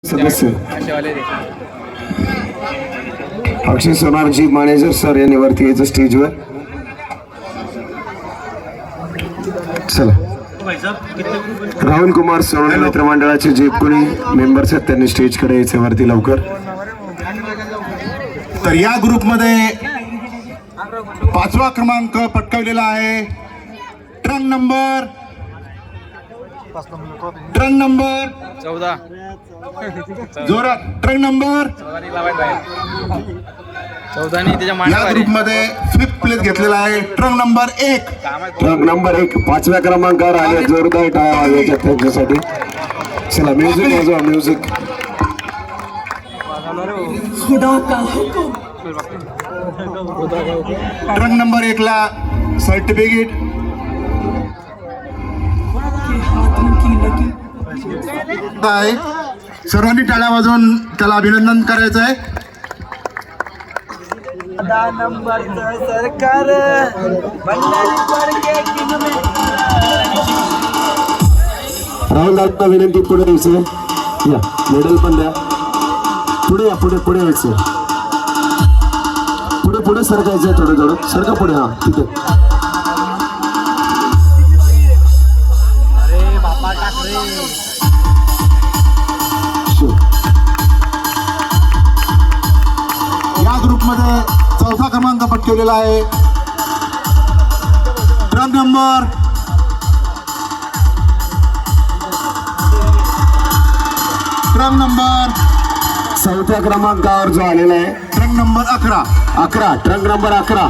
सदस्य अक्षय सोनारजी manager sir यांनी वरती यायचं स्टेजवर. चला राहुल कुमार सोनवणे मित्रमंडळाचे जे कोणी मेंबर्स आहेत त्यांनी स्टेजकडे यायचं वरती लवकर. तर या ग्रुपमध्ये 5वा क्रमांक पटकावलेला आहे. ट्रंक नंबर 14 जोरात. ट्रंक नंबर 14 या ग्रुपमध्ये 5th प्लेस घेतलेला आहे. Trunk number 1. ट्रक नंबर 1 5व्या क्रमांकावर आले. जोरदार टाळ्या वाजवायच्या त्यांच्यासाठी. चला म्युझिक वाजवा म्युझिक. ट्रंक नंबर 1 ला सर्टिफिकेट आहे. सर्वांनी टाळ्या वाजवून त्याला अभिनंदन करायचं आहे. सरकार राहुल दादा विनंती पुढे यायचं. या मेडल पण द्या. पुढे या पुढे यायचं. पुढे सरकायचं आहे. थोडं सरका पुढे. हा ठीक आहे. अरे बापा ठाकरे या ग्रुपमध्ये 4था क्रमांक पटकावलेला आहे. ट्रक नंबर 4थ्या क्रमांकावर जो आलेला आहे. Truck number 11. Truck number 11.